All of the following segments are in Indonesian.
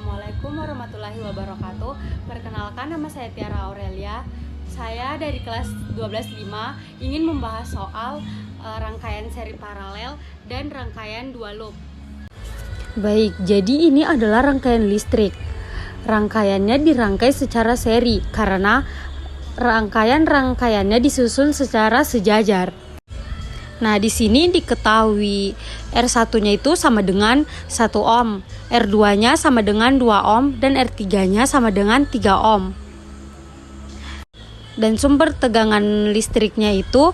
Assalamualaikum warahmatullahi wabarakatuh. Perkenalkan, nama saya Tiara Aurelia. Saya dari kelas 12.5 ingin membahas soal rangkaian seri paralel dan rangkaian dua loop. Baik, jadi ini adalah rangkaian listrik. Rangkaiannya dirangkai secara seri karena rangkaiannya disusun secara sejajar. Nah, di sini diketahui R1-nya itu sama dengan 1 ohm, R2-nya sama dengan 2 ohm, dan R3-nya sama dengan 3 ohm. Dan sumber tegangan listriknya itu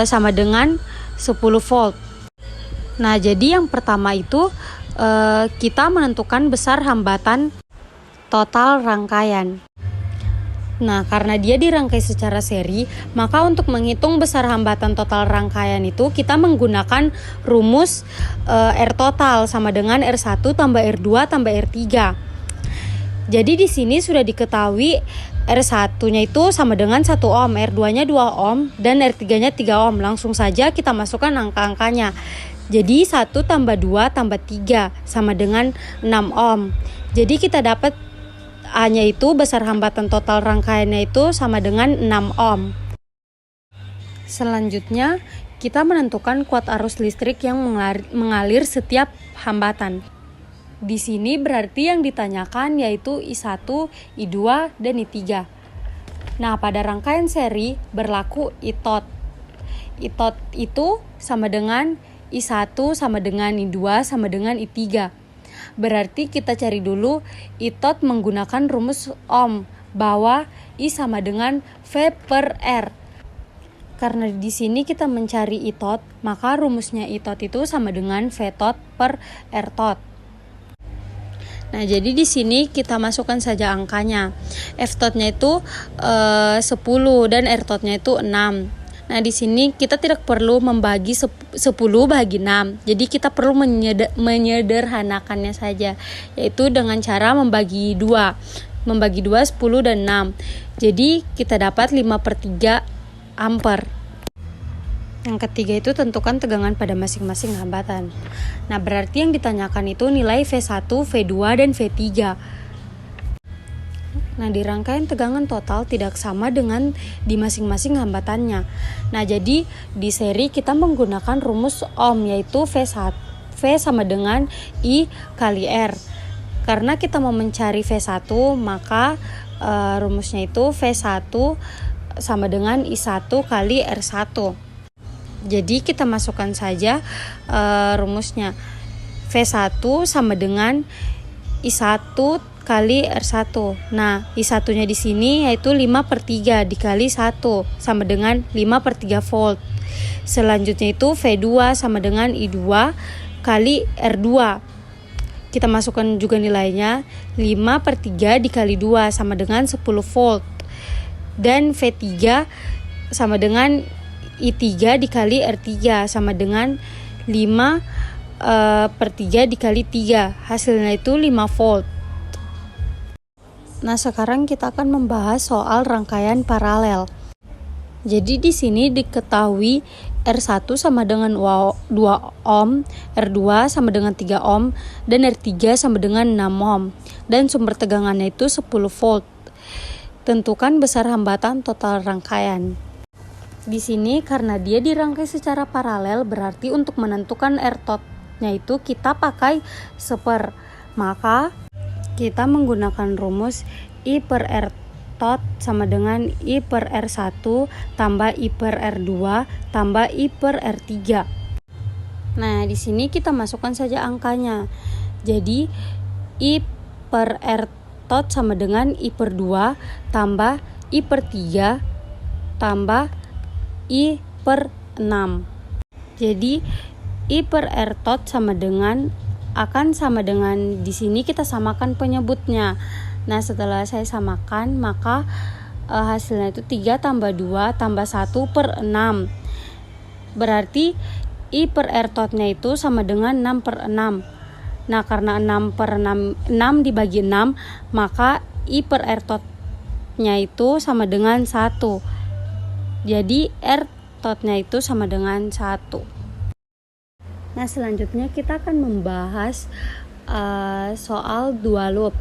sama dengan 10 volt. Nah, jadi yang pertama itu kita menentukan besar hambatan total rangkaian. Nah, karena dia dirangkai secara seri, maka untuk menghitung besar hambatan total rangkaian itu kita menggunakan rumus R total sama dengan R1 tambah R2 tambah R3. Jadi di sini sudah diketahui R1-nya itu sama dengan 1 ohm, R2-nya 2 ohm, dan R3-nya 3 ohm. Langsung saja kita masukkan angka-angkanya. Jadi 1 tambah 2 tambah 3 sama dengan 6 ohm. Jadi kita dapat A-nya itu besar hambatan total rangkaiannya itu sama dengan 6 ohm. Selanjutnya, kita menentukan kuat arus listrik yang mengalir setiap hambatan. Di sini berarti yang ditanyakan yaitu I1, I2, dan I3. Nah, pada rangkaian seri berlaku I-tot. I-tot itu sama dengan I1 sama dengan I2 sama dengan I3. Berarti kita cari dulu I-tot menggunakan rumus ohm bahwa I sama dengan V per R. Karena di sini kita mencari I-tot, maka rumusnya I-tot itu sama dengan V-tot per R-tot. Nah, jadi di sini kita masukkan saja angkanya. F-totnya itu 10 dan R-totnya itu 6. Nah, di sini kita tidak perlu membagi 10 bagi 6. Jadi kita perlu menyederhanakannya saja, yaitu dengan cara membagi 2. Membagi 2 10 dan 6. Jadi kita dapat 5/3 ampere. Yang ketiga itu tentukan tegangan pada masing-masing hambatan. Nah, berarti yang ditanyakan itu nilai V1, V2, dan V3. Nah, di rangkaian tegangan total tidak sama dengan di masing-masing hambatannya. Nah, jadi di seri kita menggunakan rumus ohm yaitu V1, V sama dengan I kali R. Karena kita mau mencari V1, maka rumusnya itu V1 sama dengan I1 kali R1. Jadi kita masukkan saja rumusnya. V1 sama dengan I1 kali R1. Nah, I1-nya di sini yaitu 5/3 dikali 1 sama dengan 5/3 volt. Selanjutnya itu V2 sama dengan I2 kali R2. Kita masukkan juga nilainya, 5/3 dikali 2 sama dengan 10 volt. Dan V3 sama dengan I3 dikali R3 sama dengan 5/3 dikali 3. Hasilnya itu 5 volt. Nah, sekarang kita akan membahas soal rangkaian paralel. Jadi di sini diketahui R1 sama dengan 2 ohm, R2 sama dengan 3 ohm, dan R3 sama dengan 6 ohm. Dan sumber tegangannya itu 10 volt. Tentukan besar hambatan total rangkaian. Di sini karena dia dirangkai secara paralel, berarti untuk menentukan R-totnya itu kita pakai seper. Maka kita menggunakan rumus I per R tot sama dengan I per R1 tambah I per R2 tambah I per R3. Nah, di sini kita masukkan saja angkanya. Jadi I per R tot sama dengan I per 2 tambah I per 3 tambah I per 6. Jadi I per R tot sama dengan di sini kita samakan penyebutnya. Nah, setelah saya samakan, maka hasilnya itu 3 tambah 2 tambah 1 per 6. Berarti I per R totnya itu sama dengan 6 per 6. Nah, karena 6 per 6 dibagi 6, maka I per R totnya itu sama dengan 1. Jadi R totnya itu sama dengan 1. Nah, selanjutnya kita akan membahas soal dua loop.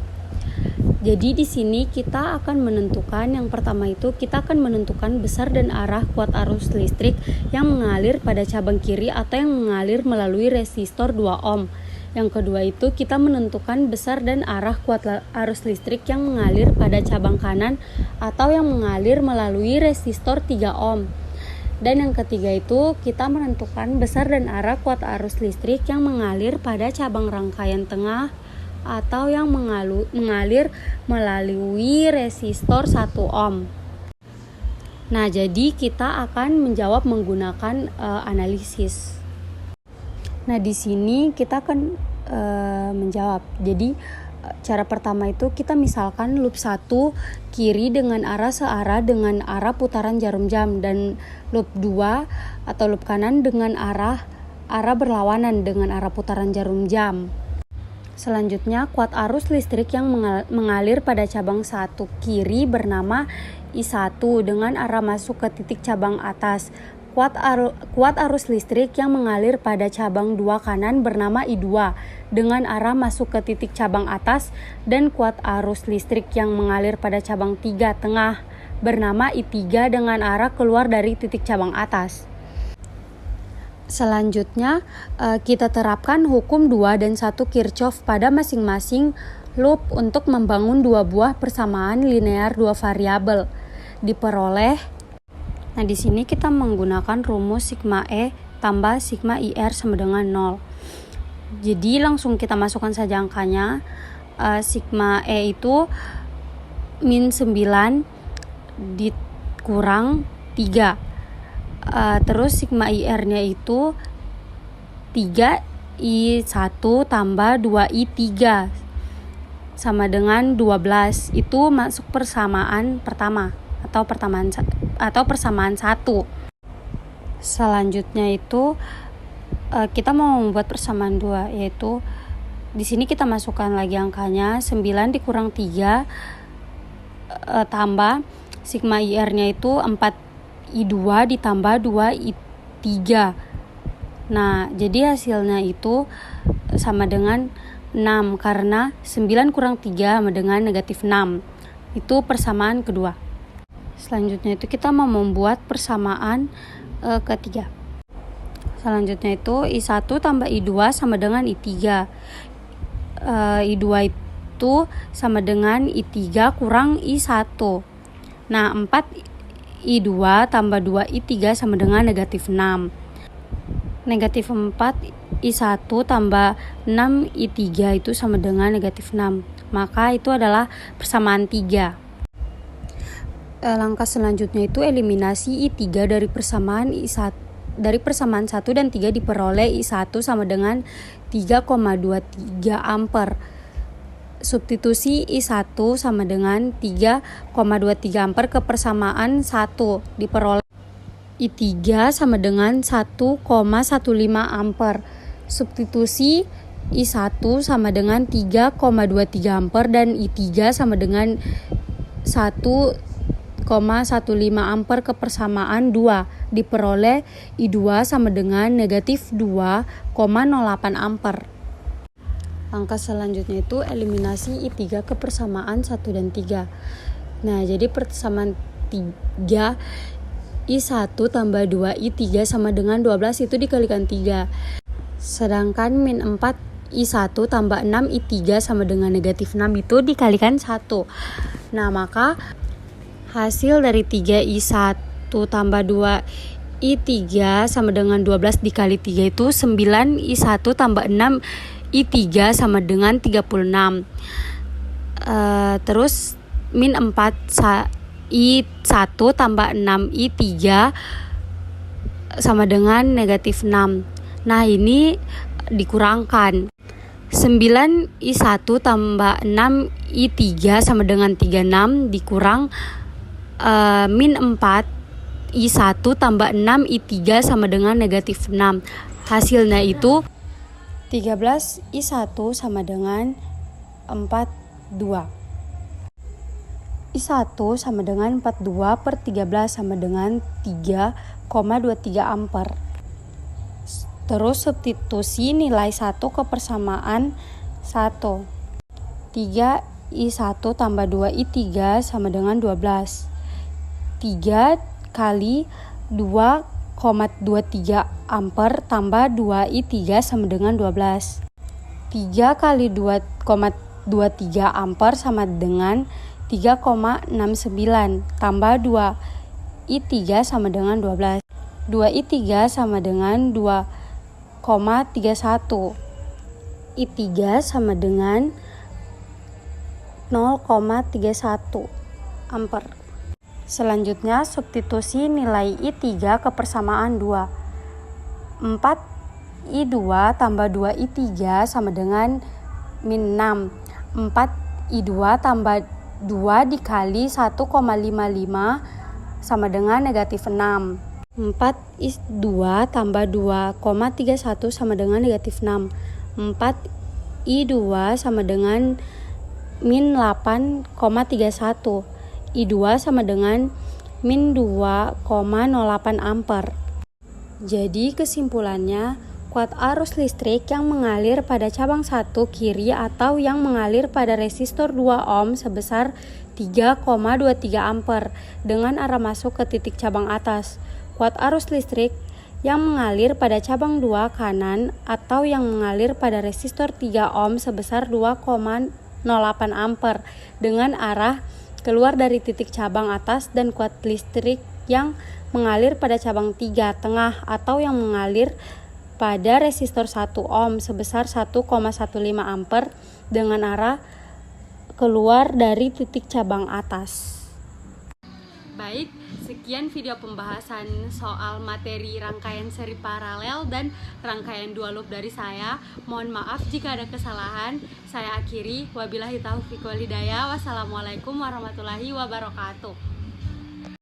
Jadi di sini kita akan menentukan, yang pertama itu kita akan menentukan besar dan arah kuat arus listrik yang mengalir pada cabang kiri atau yang mengalir melalui resistor 2 ohm. Yang kedua itu kita menentukan besar dan arah kuat arus listrik yang mengalir pada cabang kanan atau yang mengalir melalui resistor 3 ohm. Dan yang ketiga itu kita menentukan besar dan arah kuat arus listrik yang mengalir pada cabang rangkaian tengah atau yang mengalir melalui resistor 1 ohm. Nah, jadi kita akan menjawab menggunakan analisis. Nah, di sini kita akan menjawab. Jadi cara pertama itu kita misalkan loop 1 kiri dengan arah searah dengan arah putaran jarum jam, dan loop 2 atau loop kanan dengan arah berlawanan dengan arah putaran jarum jam. Selanjutnya, kuat arus listrik yang mengalir pada cabang 1 kiri bernama I1 dengan arah masuk ke titik cabang atas. Kuat arus listrik yang mengalir pada cabang 2 kanan bernama I2 dengan arah masuk ke titik cabang atas, dan kuat arus listrik yang mengalir pada cabang 3 tengah bernama I3 dengan arah keluar dari titik cabang atas. Selanjutnya, kita terapkan hukum 2 dan 1 Kirchhoff pada masing-masing loop untuk membangun dua buah persamaan linear dua variabel. Diperoleh. Nah, di sini kita menggunakan rumus sigma E tambah sigma IR sama dengan 0. Jadi langsung kita masukkan saja angkanya. Sigma E itu min 9 dikurang 3. Terus sigma IR-nya itu 3I1 tambah 2I3 sama dengan 12. Itu masuk persamaan pertama atau persamaan 1. Selanjutnya itu kita mau membuat persamaan 2, yaitu di sini kita masukkan lagi angkanya 9 dikurang 3 tambah sigma IR-nya itu 4I2 ditambah 2I3. Nah, jadi hasilnya itu sama dengan 6 karena 9 kurang 3 sama dengan negatif 6. Itu persamaan kedua. Selanjutnya itu kita mau membuat persamaan ketiga. Selanjutnya itu I1 tambah I2 sama dengan I3. I2 itu sama dengan I3 kurang I1. Nah, 4I2 tambah 2I3 sama dengan negatif 6. Negatif 4I1 tambah 6I3 itu sama dengan negatif 6. Maka itu adalah persamaan 3. Langkah selanjutnya itu eliminasi I3 dari persamaan 1 dan 3 diperoleh I1 sama dengan 3,23 ampere. Substitusi I1 sama dengan 3,23 ampere ke persamaan 1 diperoleh I3 sama dengan 1,15 ampere. Substitusi I1 sama dengan 3,23 ampere dan I3 sama dengan 1,15 ampere ke persamaan 2 diperoleh I2 sama dengan negatif 2,08 ampere. Langkah selanjutnya itu eliminasi I3 ke persamaan 1 dan 3. Nah, jadi persamaan 3 I1 tambah 2I3 sama dengan 12 itu dikalikan 3. Sedangkan min 4 I1 tambah 6I3 sama dengan negatif 6 itu dikalikan 1. Nah, maka hasil dari 3I1 tambah 2I3 sama dengan 12 dikali 3 itu 9I1 tambah 6I3 sama dengan 36. Terus min 4I1 tambah 6I3 sama dengan negatif 6. Nah, ini dikurangkan. 9I1 tambah 6I3 sama dengan 36 dikurang min 4I1 tambah 6I3 sama dengan negatif 6. Hasilnya itu 13I1 sama dengan 42. I1 sama dengan 42 per 13 sama dengan 3,23 ampere. Terus substitusi nilai 1 ke persamaan 1. 3I1 tambah 2I3 sama dengan 12. 3 kali 2,23 ampere tambah 2I3 sama dengan 12. 3 kali 2,23 ampere sama dengan 3,69 tambah 2I3 sama dengan 12. 2I3 sama dengan 2,31. I3 sama dengan 0,31 ampere. Selanjutnya substitusi nilai I3 ke persamaan 2. 4I2 tambah 2I3 sama dengan min 6. 4I2 tambah 2 dikali 1,55 sama dengan negatif 6. 4I2 tambah 2,31 sama dengan negatif 6. 4I2 sama dengan min 8,31. I2 sama dengan min 2,08 ampere. Jadi kesimpulannya, kuat arus listrik yang mengalir pada cabang 1 kiri atau yang mengalir pada resistor 2 ohm sebesar 3,23 ampere dengan arah masuk ke titik cabang atas. Kuat arus listrik yang mengalir pada cabang 2 kanan atau yang mengalir pada resistor 3 ohm sebesar 2,08 ampere dengan arah keluar dari titik cabang atas, dan kuat listrik yang mengalir pada cabang 3 tengah atau yang mengalir pada resistor 1 ohm sebesar 1,15 ampere dengan arah keluar dari titik cabang atas. Baik, sekian video pembahasan soal materi rangkaian seri paralel dan rangkaian dua loop dari saya. Mohon maaf jika ada kesalahan. Saya akhiri. Wabillahi taufiq wal hidayah. Wassalamualaikum warahmatullahi wabarakatuh.